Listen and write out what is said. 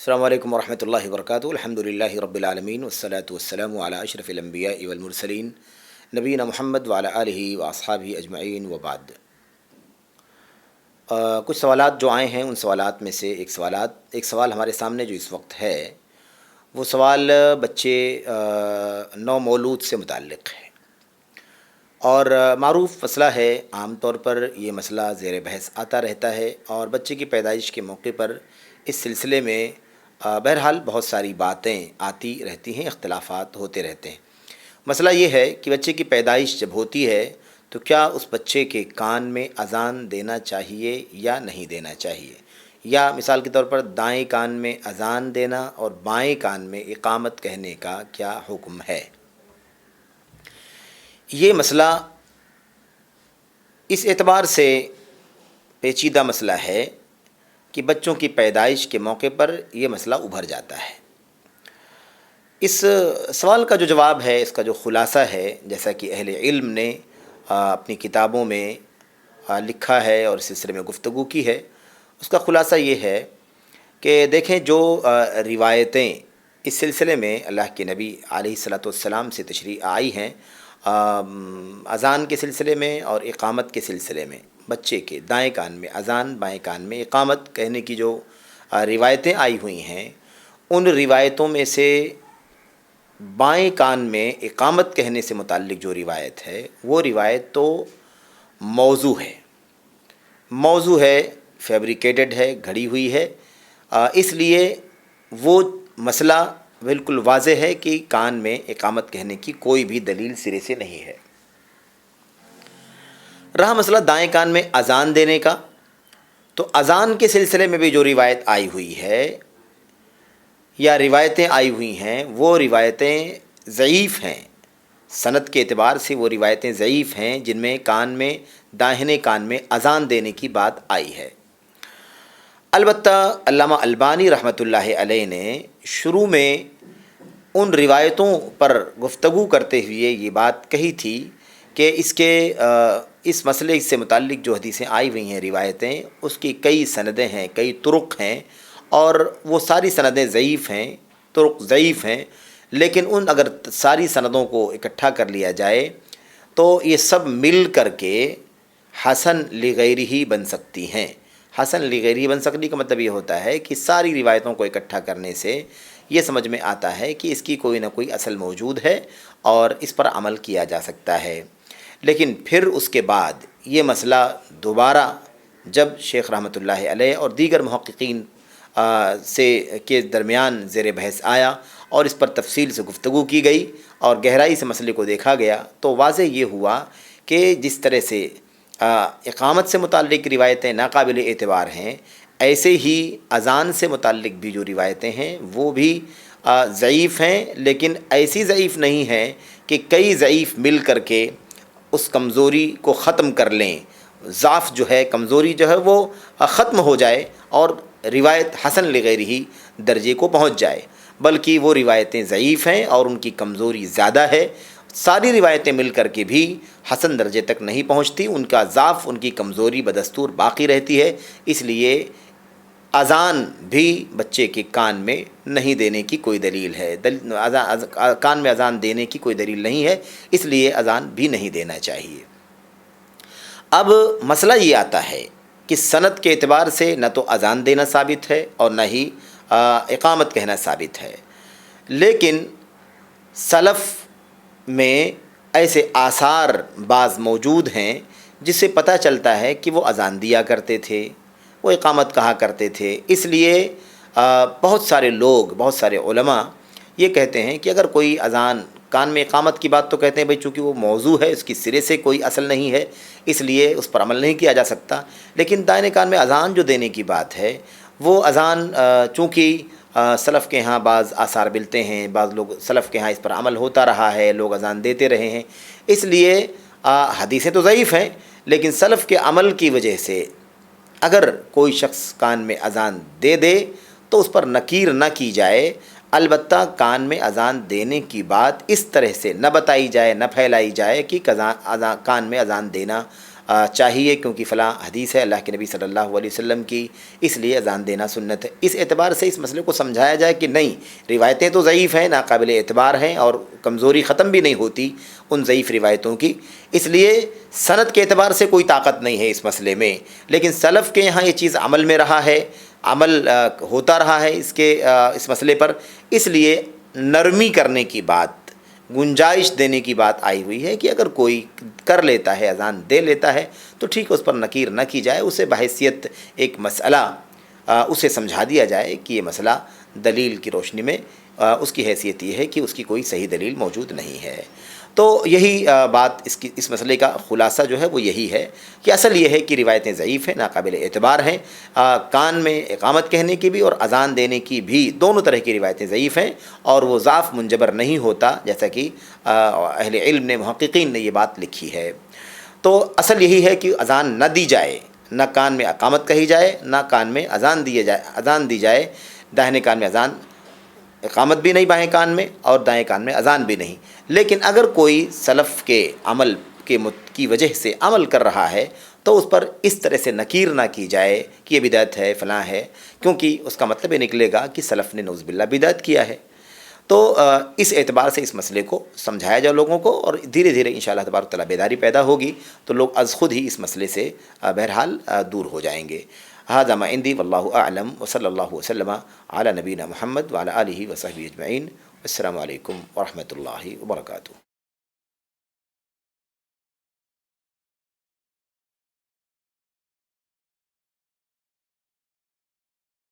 السلام علیکم ورحمۃ اللہ وبرکاتہ الحمد للہ رب العالمین والصلاة والسلام علی اشرف الانبیاء والمرسلین نبینا محمد وعلی آلہ واصحابہ اجمعین وبعد۔ کچھ سوالات جو آئے ہیں ان سوالات میں سے ایک سوال ہمارے سامنے جو اس وقت ہے وہ سوال بچے نو مولود سے متعلق ہے، اور معروف مسئلہ ہے۔ عام طور پر یہ مسئلہ زیر بحث آتا رہتا ہے اور بچے کی پیدائش کے موقع پر اس سلسلے میں بہرحال بہت ساری باتیں آتی رہتی ہیں، اختلافات ہوتے رہتے ہیں۔ مسئلہ یہ ہے کہ بچے کی پیدائش جب ہوتی ہے تو کیا اس بچے کے کان میں اذان دینا چاہیے یا نہیں دینا چاہیے، یا مثال کے طور پر دائیں کان میں اذان دینا اور بائیں کان میں اقامت کہنے کا کیا حکم ہے۔ یہ مسئلہ اس اعتبار سے پیچیدہ مسئلہ ہے کہ بچوں کی پیدائش کے موقع پر یہ مسئلہ ابھر جاتا ہے۔ اس سوال کا جو جواب ہے، اس کا جو خلاصہ ہے، جیسا کہ اہل علم نے اپنی کتابوں میں لکھا ہے اور اس سلسلے میں گفتگو کی ہے، اس کا خلاصہ یہ ہے کہ دیکھیں جو روایتیں اس سلسلے میں اللہ کے نبی علیہ الصلاۃ والسلام سے تشریح آئی ہیں، اذان کے سلسلے میں اور اقامت کے سلسلے میں، بچے کے دائیں کان میں اذان بائیں کان میں اقامت کہنے کی جو روایتیں آئی ہوئی ہیں، ان روایتوں میں سے بائیں کان میں اقامت کہنے سے متعلق جو روایت ہے وہ روایت تو موضوع ہے، فیبریکیٹڈ ہے، گھڑی ہوئی ہے۔ اس لیے وہ مسئلہ بالکل واضح ہے کہ کان میں اقامت کہنے کی کوئی بھی دلیل سرے سے نہیں ہے۔ رہا مسئلہ دائیں کان میں اذان دینے کا، تو اذان کے سلسلے میں بھی جو روایت آئی ہوئی ہے یا روایتیں آئی ہوئی ہیں وہ روایتیں ضعیف ہیں، سند کے اعتبار سے وہ روایتیں ضعیف ہیں جن میں داہنے کان میں اذان دینے کی بات آئی ہے۔ البتہ علامہ البانی رحمۃ اللہ علیہ نے شروع میں ان روایتوں پر گفتگو کرتے ہوئے یہ بات کہی تھی کہ اس مسئلے سے متعلق جو حدیثیں آئی ہوئی ہیں، روایتیں، اس کی کئی سندیں ہیں، کئی طرق ہیں، اور وہ ساری سندیں ضعیف ہیں، طرق ضعیف ہیں، لیکن اگر ساری سندوں کو اکٹھا کر لیا جائے تو یہ سب مل کر کے حسن لغیرہ بن سکتی ہیں۔ حسن لغیرہ بن سکتی کا مطلب یہ ہوتا ہے کہ ساری روایتوں کو اکٹھا کرنے سے یہ سمجھ میں آتا ہے کہ اس کی کوئی نہ کوئی اصل موجود ہے اور اس پر عمل کیا جا سکتا ہے۔ لیکن پھر اس کے بعد یہ مسئلہ دوبارہ جب شیخ رحمۃ اللہ علیہ اور دیگر محققین کے درمیان زیر بحث آیا اور اس پر تفصیل سے گفتگو کی گئی اور گہرائی سے مسئلے کو دیکھا گیا، تو واضح یہ ہوا کہ جس طرح سے اقامت سے متعلق روایتیں ناقابل اعتبار ہیں، ایسے ہی اذان سے متعلق بھی جو روایتیں ہیں وہ بھی ضعیف ہیں، لیکن ایسی ضعیف نہیں ہیں کہ کئی ضعیف مل کر کے اس کمزوری کو ختم کر لیں، ضعف جو ہے، کمزوری جو ہے وہ ختم ہو جائے اور روایت حسن لغیرہ درجے کو پہنچ جائے، بلکہ وہ روایتیں ضعیف ہیں اور ان کی کمزوری زیادہ ہے۔ ساری روایتیں مل کر کے بھی حسن درجے تک نہیں پہنچتی، ان کا ضعف، ان کی کمزوری بدستور باقی رہتی ہے۔ اس لیے اذان بھی بچے کے کان میں نہیں دینے کی کوئی دلیل ہے، کان میں اذان دینے کی کوئی دلیل نہیں ہے، اس لیے اذان بھی نہیں دینا چاہیے۔ اب مسئلہ یہ آتا ہے کہ سند کے اعتبار سے نہ تو اذان دینا ثابت ہے اور نہ ہی اقامت کہنا ثابت ہے، لیکن سلف میں ایسے آثار بعض موجود ہیں جس سے پتہ چلتا ہے کہ وہ اذان دیا کرتے تھے، وہ اقامت کہا کرتے تھے۔ اس لیے بہت سارے لوگ، بہت سارے علماء یہ کہتے ہیں کہ اگر کوئی اذان، کان میں اقامت کی بات تو کہتے ہیں بھئی چونکہ وہ موضوع ہے، اس کی سرے سے کوئی اصل نہیں ہے، اس لیے اس پر عمل نہیں کیا جا سکتا، لیکن دائیں کان میں اذان جو دینے کی بات ہے وہ اذان چونکہ سلف کے ہاں بعض آثار ملتے ہیں، بعض لوگ سلف کے ہاں اس پر عمل ہوتا رہا ہے، لوگ اذان دیتے رہے ہیں، اس لیے حدیثیں تو ضعیف ہیں، لیکن سلف کے عمل کی وجہ سے اگر کوئی شخص کان میں اذان دے تو اس پر نکیر نہ کی جائے۔ البتہ کان میں اذان دینے کی بات اس طرح سے نہ بتائی جائے، نہ پھیلائی جائے کہ کان میں اذان دینا چاہیے کیونکہ فلاں حدیث ہے اللہ کے نبی صلی اللہ علیہ وسلم کی، اس لیے اذان دینا سنت ہے۔ اس اعتبار سے اس مسئلے کو سمجھایا جائے کہ نہیں، روایتیں تو ضعیف ہیں، ناقابل اعتبار ہیں، اور کمزوری ختم بھی نہیں ہوتی ان ضعیف روایتوں کی، اس لیے سند کے اعتبار سے کوئی طاقت نہیں ہے اس مسئلے میں، لیکن سلف کے یہاں یہ چیز عمل میں رہا ہے، عمل ہوتا رہا ہے اس مسئلے پر، اس لیے نرمی کرنے کی بات، گنجائش دینے کی بات آئی ہوئی ہے کہ اگر کوئی کر لیتا ہے، اذان دے لیتا ہے تو ٹھیک ہے، اس پر نکیر نہ کی جائے، اسے بحیثیت ایک مسئلہ اسے سمجھا دیا جائے کہ یہ مسئلہ دلیل کی روشنی میں اس کی حیثیت یہ ہے کہ اس کی کوئی صحیح دلیل موجود نہیں ہے۔ تو یہی بات اس مسئلے کا خلاصہ جو ہے وہ یہی ہے کہ اصل یہ ہے کہ روایتیں ضعیف ہیں، ناقابل اعتبار ہیں، کان میں اقامت کہنے کی بھی اور اذان دینے کی بھی، دونوں طرح کی روایتیں ضعیف ہیں، اور وہ ضعف منجبر نہیں ہوتا، جیسا کہ اہل علم نے، محققین نے یہ بات لکھی ہے۔ تو اصل یہی ہے کہ اذان نہ دی جائے، نہ کان میں اقامت کہی جائے، نہ کان میں اذان دی جائے، داہنے کان میں اذان، اقامت بھی نہیں بائیں کان میں، اور دائیں کان میں اذان بھی نہیں۔ لیکن اگر کوئی سلف کے عمل کی وجہ سے عمل کر رہا ہے تو اس پر اس طرح سے نکیر نہ کی جائے کہ یہ بدعت ہے، فلاں ہے، کیونکہ اس کا مطلب یہ نکلے گا کہ سلف نے نعوذ باللہ بدعت کیا ہے۔ تو اس اعتبار سے اس مسئلے کو سمجھایا جائے لوگوں کو، اور دھیرے دھیرے انشاءاللہ تبارک و تعالیٰ بیداری پیدا ہوگی تو لوگ از خود ہی اس مسئلے سے بہرحال دور ہو جائیں گے۔ ھذا ما عندی واللہ اعلم، وصلی اللہ وسلم علی نبینا محمد وعلی آلہ وصحبہ اجمعین۔ السلام علیکم ورحمۃ اللہ وبرکاتہ۔